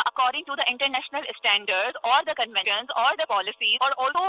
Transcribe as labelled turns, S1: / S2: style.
S1: according to the international standards or the conventions or the policies or although